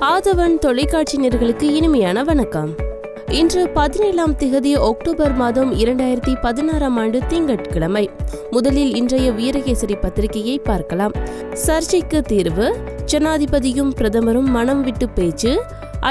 ஆதவன் தொலைக்காட்சி நேயர்களுக்கு இனிமையான வணக்கம். இன்று 17 அக்டோபர் மாதம் 2016 திங்கட்கிழமை. முதலில் இன்றைய வீரகேசரி பத்திரிகையை பார்க்கலாம். சர்ச்சைக்கு தீர்வு, ஜனாதிபதியும் பிரதமரும் மனம் விட்டு பேச்சு,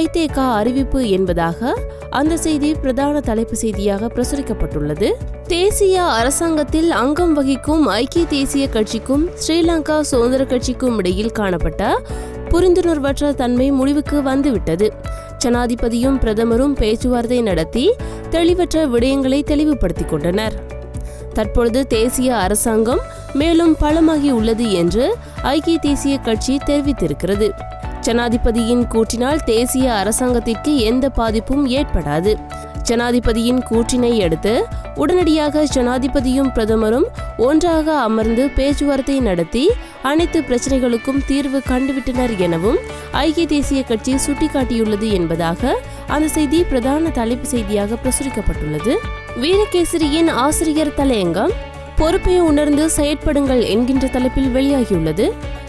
ஐதேக அறிவிப்பு என்பதாக அந்த செய்தி பிரதான தலைப்பு செய்தியாக பிரசுரிக்கப்பட்டுள்ளது. தேசிய அரசாங்கத்தில் அங்கம் வகிக்கும் ஐக்கிய தேசிய கட்சிக்கும் ஸ்ரீலங்கா சுதந்திர கட்சிக்கும் இடையில் காணப்பட்ட புரிந்துணர்வற்ற தன்மை முடிவுக்கு வந்துவிட்டது. ஜனாதிபதியும் பிரதமரும் பேச்சுவார்த்தை நடத்தி தெளிவற்ற விடயங்களை தெளிவுபடுத்திக் கொண்டனர். தற்பொழுது தேசிய அரசாங்கம் மேலும் பலமாகி உள்ளது என்று ஐக்கிய தேசிய கட்சி தெரிவித்திருக்கிறது. ஜனாதிபதியின் கூற்றினால் தேசிய அரசாங்கத்திற்கு எந்த பாதிப்பும் ஏற்படாது. ஜனாதிபதியின் கூற்றினை அடுத்து உடனடியாக ஜனாதிபதியும் பிரதமரும் ஒன்றாக அமர்ந்து பேச்சுவார்த்தை நடத்தி அனைத்து பிரச்சனைகளுக்கும் தீர்வு கண்டுவிட்டனர் எனவும் ஐக்கிய தேசிய கட்சி சுட்டிக்காட்டியுள்ளது என்பதாக அந்த செய்தி பிரதான தலைப்பு செய்தியாக பிரசுரிக்கப்பட்டுள்ளது. வீரகேசரியின் ஆசிரியர் தலையங்கம் பொறுப்பை உணர்ந்து செயற்படுங்கள் என்கின்ற தலைப்பில் வெளியாகியுள்ளது.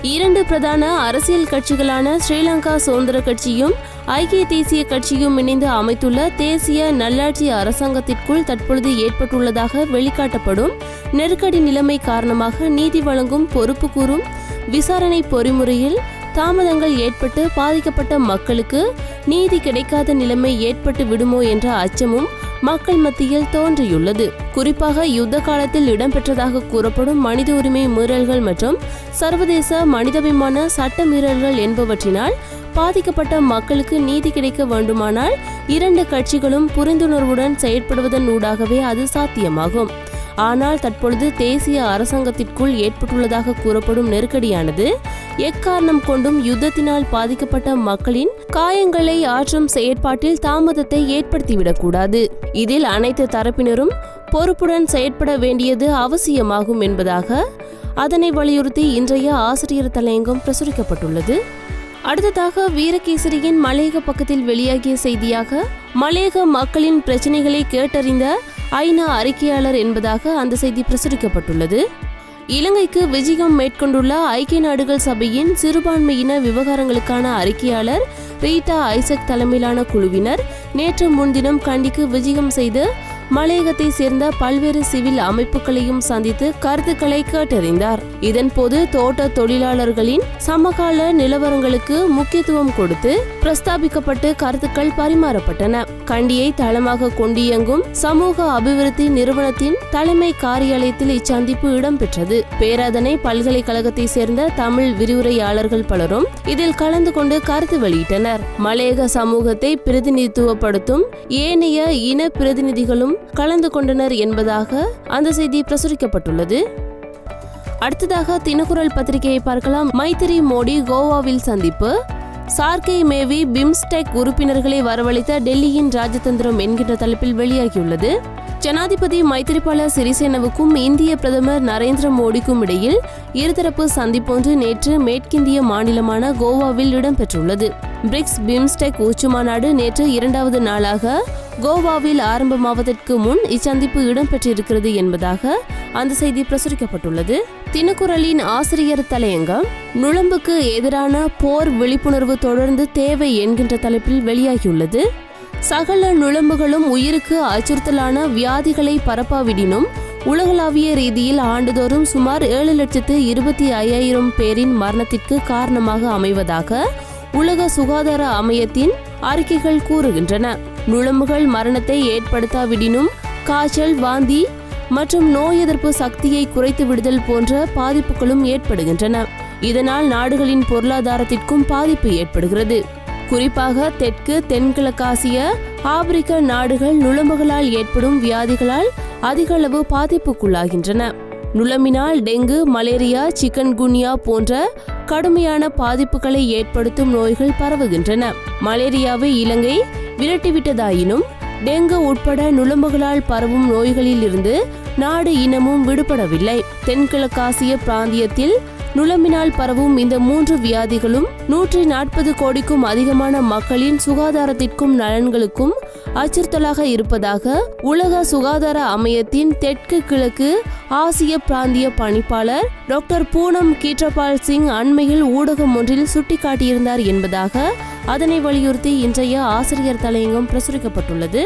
2 பிரதான அரசியல் கட்சிகளான ஸ்ரீலங்கா சுதந்திர கட்சியும் ஐக்கிய தேசிய கட்சியும் இணைந்து அமைத்துள்ள தேசிய நல்லாட்சி அரசாங்கத்திற்குள் தற்பொழுது ஏற்பட்டுள்ளதாக வெளிக்காட்டப்படும் நெருக்கடி நிலைமை காரணமாக நீதி வழங்கும் பொறுப்பு கூறும் விசாரணை பொறிமுறையில் தாமதங்கள் ஏற்பட்டு பாதிக்கப்பட்ட மக்களுக்கு நீதி கிடைக்காத நிலைமை ஏற்பட்டு விடுமோ என்ற அச்சமும் மக்கள் மத்தியில் தோன்றியுள்ளது. குறிப்பாக யுத்த காலத்தில் இடம்பெற்றதாக கூறப்படும் மனித உரிமை மீறல்கள் மற்றும் சர்வதேச மனிதாபிமான சட்ட மீறல்கள் என்பவற்றினால் பாதிக்கப்பட்ட மக்களுக்கு நீதி கிடைக்க வேண்டுமானால் 2 கட்சிகளும் புரிந்துணர்வுடன் செயற்படுவதன் ஊடாகவே அது சாத்தியமாகும். ஆனால் தற்பொழுது தேசிய அரசாங்கத்திற்குள் ஏற்பட்டுள்ளதாக கூறப்படும் நெருக்கடியானது எக்காரணம் கொண்டும் யுத்தத்தினால் பாதிக்கப்பட்ட மக்களின் காயங்களை ஆற்றும் செயற்பாட்டில் தாமதத்தை ஏற்படுத்திவிடக்கூடாது. இதில் அனைத்து தரப்பினரும் பொறுப்புடன் செயற்பட வேண்டியது அவசியமாகும் என்பதாக அதனை வலியுறுத்தி இன்றைய ஆசிரியர் தலையங்கம் பிரசுரிக்கப்பட்டுள்ளது. அடுத்ததாக வீரகேசரியின் மலையக பக்கத்தில் வெளியாகிய செய்தியாக மலையக மக்களின் பிரச்சனைகளை கேட்டறிந்த ஐநா அறிக்கையாளர் என்பதாக அந்த செய்தி பிரசுரிக்கப்பட்டுள்ளது. இலங்கைக்கு விஜயம் மேற்கொண்டுள்ள ஐக்கிய நாடுகள் சபையின் சிறுபான்மையின விவகாரங்களுக்கான அறிக்கையாளர் ரீட்டா ஐசக் தலைமையிலான குழுவினர் நேற்று முன்தினம் கண்டிக்கு விஜயம் செய்து மலையகத்தை சேர்ந்த பல்வேறு சிவில் அமைப்புகளையும் சந்தித்து கருத்துக்களை கேட்டறிந்தார். இதன்போது தோட்ட தொழிலாளர்களின் சமகால நிலவரங்களுக்கு முக்கியத்துவம் கொடுத்து பிரஸ்தாபிக்கப்பட்டு கருத்துக்கள் பரிமாறப்பட்டன. கண்டியை தளமாக கொண்டியங்கும் சமூக அபிவிருத்தி நிறுவனத்தின் தலைமை காரியாலயத்தில் இச்சந்திப்பு இடம்பெற்றது. பேராதனை பல்கலைக்கழகத்தை சேர்ந்த தமிழ் விரிவுரையாளர்கள் பலரும் இதில் கலந்து கொண்டு கருத்து வெளியிட்டனர். மலையக சமூகத்தை பிரதிநிதித்துவப்படுத்தும் ஏனைய இன பிரதிநிதிகளும் கலந்து கொண்டனர் என்பதாக அந்த செய்தி பிரசுரிக்கப்பட்டுள்ளது. அடுத்ததாக தினக்குரல் பத்திரிகையை பார்க்கலாம். மைத்திரி மோடி கோவாவில் சந்திப்பு, சார்க்கை மேவி பிம்ஸ்டெக் உறுப்பினர்களை வரவழைத்த டெல்லியின் ராஜதந்திரம் என்கின்ற தலைப்பில் வெளியாகியுள்ளது. ஜனாதிபதி மைத்திரிபால சிறிசேனவுக்கும் இந்திய பிரதமர் நரேந்திர மோடிக்கும் இடையில் இருதரப்பு சந்திப்பொன்று நேற்று மேற்கிந்திய மாநிலமான கோவாவில் இடம்பெற்றுள்ளது. பிரிக்ஸ் பிம்ஸ்டெக் உச்சி மாநாடு நேற்று 2வது நாளாக கோவாவில் ஆரம்பமாவதற்கு முன் இச்சந்திப்பு இடம்பெற்றிருக்கிறது என்பதாக அந்த செய்தி பிரசுரிக்கப்பட்டுள்ளது. தினக்குரலின் ஆசிரியர் தலையங்கம் நுளம்புக்கு எதிரான போர் விழிப்புணர்வு தொடர்ந்து தேவை என்கின்ற தலைப்பில் வெளியாகியுள்ளது. சகல நுளம்புகளும் உயிருக்கு அச்சுறுத்தலான வியாதிகளை பரப்பாவிடினும் உலகளாவிய ரீதியில் ஆண்டுதோறும் சுமார் 7,25,000 பேரின் மரணத்திற்கு காரணமாக அமைவதாக உலக சுகாதார அமையத்தின் அறிக்கைகள் கூறுகின்றன. நுளம்புகள் மரணத்தை ஏற்படுத்தாவிடினும் காய்ச்சல், வாந்தி மற்றும் நோய் எதிர்ப்பு சக்தியை குறைத்து விடுதல் போன்ற பாதிப்புகளும் ஏற்படுகின்றன. இதனால் நாடுகளின் பொருளாதாரத்திற்கும் பாதிப்பு ஏற்படுகிறது. குறிப்பாக தெற்கு, தென்கிழக்காசிய, ஆப்பிரிக்க நாடுகள் நுளம்புகளால் ஏற்படும் வியாதிகளால் அதிக அளவு பாதிப்புக்குள்ளாகின்றன. நுளம்பினால் டெங்கு, மலேரியா, சிக்கன்குனியா போன்ற கடுமையான பாதிப்புகளை ஏற்படுத்தும் நோய்கள் பரவுகின்றன. மலேரியாவை இலங்கை விரட்டிவிட்டதாயினும் டெங்கு உட்பட நுளம்புகளால் பரவும் நோய்களில் இருந்து நாடு இன்னமும் விடுபடவில்லை. தென்கிழக்காசிய பிராந்தியத்தில் நுளம்பினால் பரவும் இந்த 3 வியாதிகளும் 140 கோடிக்கும் அதிகமான மக்களின் சுகாதாரத்திற்கும் நலன்களுக்கும் அச்சுறுத்தலாக இருப்பதாக உலக சுகாதார அமையத்தின் தெற்கு கிழக்கு ஆசிய பிராந்திய பணிப்பாளர் டாக்டர் பூனம் கீட்ரபால் சிங் அண்மையில் ஊடகம் ஒன்றில் சுட்டிக்காட்டியிருந்தார் என்பதாக அதனை வலியுறுத்தி இன்றைய ஆசிரியர் தலையங்கம் பிரசுரிக்கப்பட்டுள்ளது.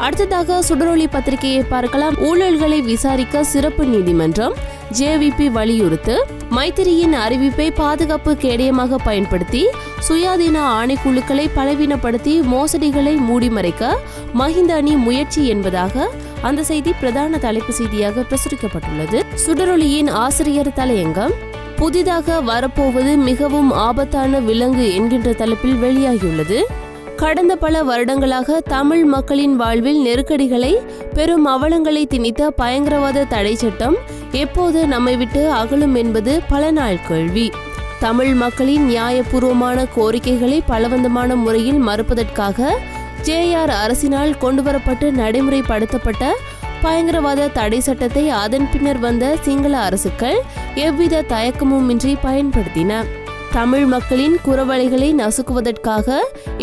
அடுத்ததாக சுடரொளி பத்திரிகையை பார்க்கலாம். ஊழல்களை விசாரிக்க சிறப்பு நீதிமன்றம் JVP வலியுறுத்து. மைத்திரியின் அறிவிப்பை பாதுகாப்பு கேடயமாக பயன்படுத்தி சுயாதீன ஆணைக்குழுக்களை பலவீனப்படுத்தி மோசடிகளை மூடிமறைக்க மஹிந்த அணி முயற்சி என்பதாக அந்த செய்தி பிரதான தலைப்பு செய்தியாக பிரசுரிக்கப்பட்டுள்ளது. சுடரொளியின் ஆசிரியர் தலையங்கம் புதிதாக வரப்போவது மிகவும் ஆபத்தான விலங்கு என்கின்ற தலைப்பில் வெளியாகியுள்ளது. கடந்த பல வருடங்களாக தமிழ் மக்களின் வாழ்வில் நெருக்கடிகளை பெரும் அவலங்களை திணித்த பயங்கரவாத தடை சட்டம் எப்போது நம்மை விட்டு அகலும் என்பது பல நாள் கேள்வி. தமிழ் மக்களின் நியாயபூர்வமான கோரிக்கைகளை பலவந்தமான முறையில் மறுப்பதற்காக JR அரசினால் கொண்டுவரப்பட்டு நடைமுறைப்படுத்தப்பட்ட பயங்கரவாத தடை சட்டத்தை அதன் பின்னர் வந்த சிங்கள அரசுகள் எவ்வித தயக்கமுமின்றி பயன்படுத்தின. தமிழ் மக்களின் குரவலைகளை நசுக்குவதற்காக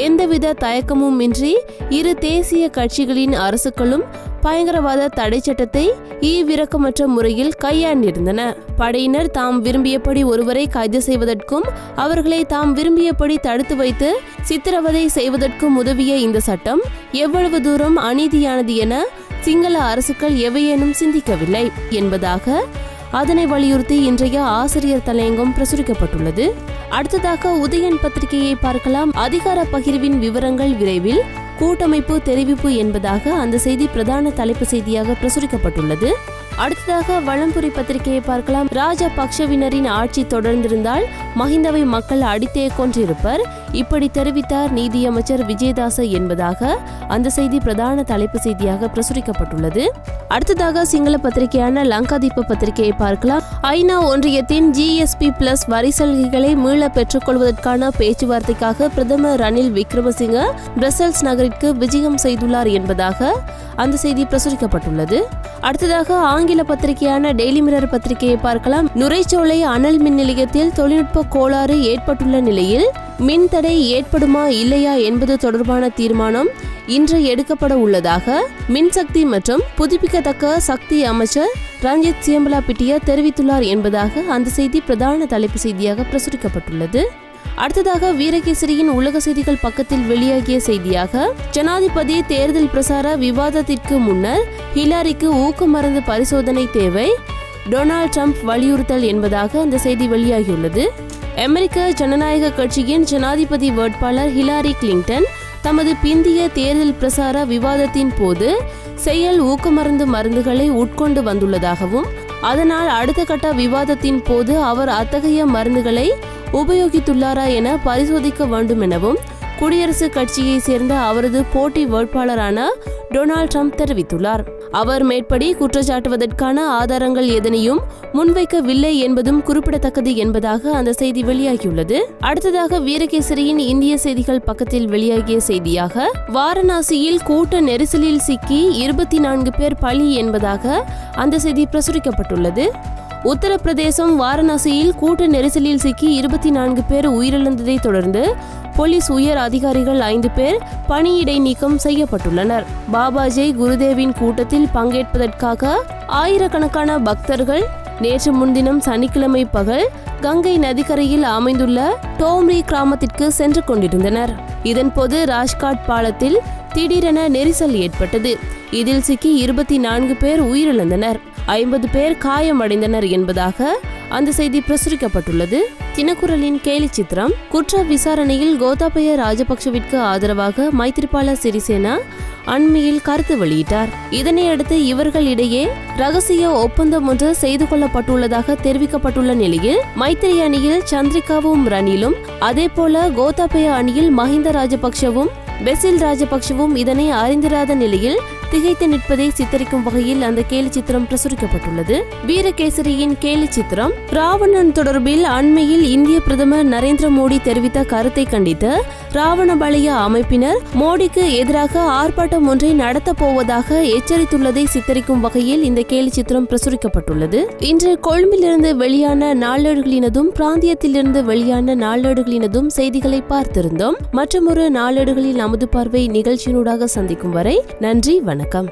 எந்தவித தயக்கமும் இன்றி இரு தேசிய கட்சிகளின் அரசுகளும் பயங்கரவாத தடை சட்டத்தை ஈவிரக்கமற்ற முறையில் கையாண்டிருந்தன. படையினர் தாம் விரும்பியபடி ஒருவரை கைது செய்வதற்கும் அவர்களை தாம் விரும்பியபடி தடுத்து வைத்து சித்திரவதை செய்வதற்கும் உதவிய இந்த சட்டம் எவ்வளவு தூரம் அநீதியானது என சிங்கள அரசுகள் எவையேனும் சிந்திக்கவில்லை என்பதாக அதனை வலியுறுத்தி இன்றைய ஆசிரியர் தலையங்கம் பிரசுரிக்கப்பட்டுள்ளது. அடுத்ததாக உதயன் பத்திரிகையை பார்க்கலாம். அதிகார பகிர்வின் விவரங்கள் விரைவில் கூட்டமைப்பு தெரிவிப்பு என்பதாக அந்த செய்தி பிரதான தலைப்பு செய்தியாக பிரசுரிக்கப்பட்டுள்ளது. அடுத்ததாக வலம்புரி பத்திரிகையை பார்க்கலாம். ராஜபக்ஷவினரின் ஆட்சி தொடர்ந்திருந்தால் மஹிந்தவை மக்கள் அடித்தே கொன்றிருப்பர், இப்படி தெரிவித்தார் நீதியமைச்சர் விஜயதாச என்பதாக அந்த செய்தி பிரதான தலைப்பு செய்தியாக பிரசுரிக்கப்பட்டுள்ளது. அடுத்ததாக சிங்கள பத்திரிகையான லங்காதீப பத்திரிகையை பார்க்கலாம். ஐநா ஒன்றியத்தின் GSP+ வரி சலுகைகளை மீள பெற்றுக்கொள்வதற்கான பேச்சுவார்த்தைக்காக பிரதமர் ரணில் விக்ரமசிங்க பிரசல்ஸ் நகரிற்கு விஜயம் செய்துள்ளார் என்பதாக அந்த செய்தி பிரசுரிக்கப்பட்டுள்ளது. அடுத்ததாக ஆங்கில பத்திரிகையான டெய்லி மிரர் பத்திரிகையை பார்க்கலாம். நுரைச்சோலை அனல் மின் நிலையத்தில் தொழில்நுட்ப கோளாறு ஏற்பட்டுள்ள நிலையில் மின் தடை ஏற்படுமா இல்லையா என்பது தொடர்பான தீர்மானம் இன்று எடுக்கப்பட உள்ளதாக மின்சக்தி மற்றும் புதுப்பிக்கத்தக்க சக்தி அமைச்சர் ரஞ்சித் சியம்பலாபிட்டிய தெரிவித்துள்ளார் என்பதாக அந்த செய்தி பிரதான தலைப்பு செய்தியாக பிரசுரிக்கப்பட்டுள்ளது. அடுத்ததாக வீரகேசரியின் உலக செய்திகள் பக்கத்தில் வெளியாகிய செய்தியாக ஜனாதிபதி தேர்தல் பிரசார விவாதத்திற்கு முன்னர் ஹிலாரிக்கு ஊக்க மருந்து பரிசோதனை தேவை, டொனால்ட் ட்ரம்ப் வலியுறுத்தல் என்பதாக அந்த செய்தி வெளியாகியுள்ளது. அமெரிக்க ஜனநாயக கட்சியின் ஜனாதிபதி வேட்பாளர் ஹிலாரி கிளின்டன் தமது பிந்திய தேர்தல் பிரசார விவாதத்தின் போது செயல் ஊக்கமருந்து மருந்துகளை உட்கொண்டு வந்துள்ளதாகவும் அதனால் அடுத்த கட்ட விவாதத்தின் போது அவர் அத்தகைய மருந்துகளை உபயோகித்துள்ளாரா என பரிசோதிக்க வேண்டும் எனவும் குடியரசுக் கட்சியை சேர்ந்த அவரது போட்டி வேட்பாளரான டொனால்ட் ட்ரம்ப் தெரிவித்துள்ளார். அவர் மேற்படி குற்றச்சாட்டுவதற்கான ஆதாரங்கள் எதனையும் முன்வைக்கவில்லை என்பதும் குறிப்பிடத்தக்கது என்பதாக அந்த செய்தி வெளியாகியுள்ளது. அடுத்ததாக வீரகேசரியின் இந்திய செய்திகள் பக்கத்தில் வெளியாகிய செய்தியாக வாரணாசியில் கூட்ட நெரிசலில் சிக்கி 24 பேர் பலி என்பதாக அந்த செய்தி பிரசுரிக்கப்பட்டுள்ளது. உத்தரப்பிரதேசம் வாரணாசியில் கூட்ட நெரிசலில் சிக்கி 24 பேர் உயிரிழந்ததை தொடர்ந்து போலீஸ் உயர் அதிகாரிகள் 5 பேர் பணியிடை நீக்கம் செய்யப்பட்டுள்ளனர். பாபாஜி குருதேவின் கூட்டத்தில் பங்கேற்பதற்காக ஆயிரக்கணக்கான பக்தர்கள் நேற்று முன்தினம் சனிக்கிழமை பகல் கங்கை நதிக்கரையில் அமைந்துள்ள டோம்ரி கிராமத்திற்கு சென்று கொண்டிருந்தனர். இதன்போது ராஜ்காட் பாலத்தில் திடீரென நெரிசல் ஏற்பட்டது. இதில் சிக்கி 24 பேர் உயிரிழந்தனர், 50 பேர் காயமடைந்தனர் என்பதாக அந்த செய்தி பிரசுரிக்கப்பட்டுள்ளது. தினக்குரலின் கேலி சித்திரம் குற்ற விசாரணையில் கோத்தாபய ராஜபக்ஷவிற்கு ஆதரவாக மைத்ரிபால சிறிசேனா அண்மையில் கருத்து வெளியிட்டார். இதனையடுத்து இவர்களிடையே ரகசிய ஒப்பந்தம் ஒன்று செய்து கொள்ளப்பட்டுள்ளதாக தெரிவிக்கப்பட்டுள்ள நிலையில் மைத்திரி அணியில் சந்திரிகாவும் ரணிலும் அதேபோல கோத்தாபய அணியில் மஹிந்த ராஜபக்ஷவும் பெசில் ராஜபக்ஷவும் இதனை அறிந்திராத நிலையில் திகைத்து நிற்பதை சித்தரிக்கும் வகையில் அந்த கேலி சித்திரம் பிரசுரிக்கப்பட்டுள்ளது. வீரகேசரியின் கேலி சித்திரம் ராவணன் தொடர்பில் அண்மையில் இந்திய பிரதமர் நரேந்திர மோடி தெரிவித்த கருத்தை கண்டித்து ராவணபலய அமைப்பினர் மோடிக்கு எதிராக ஆர்ப்பாட்டம் ஒன்றை நடத்தப் போவதாக எச்சரித்துள்ளதை சித்தரிக்கும் வகையில் இந்த கேலி சித்திரம் பிரசுரிக்கப்பட்டுள்ளது. இன்று கொழும்பிலிருந்து வெளியான நாளேடுகளினதும் பிராந்தியத்திலிருந்து வெளியான நாளேடுகளினதும் செய்திகளை பார்த்திருந்தோம். மற்றொரு நாளேடுகளில் நமது பார்வை நிகழ்ச்சியினூடாக சந்திக்கும் வரை நன்றி, வணக்கம்.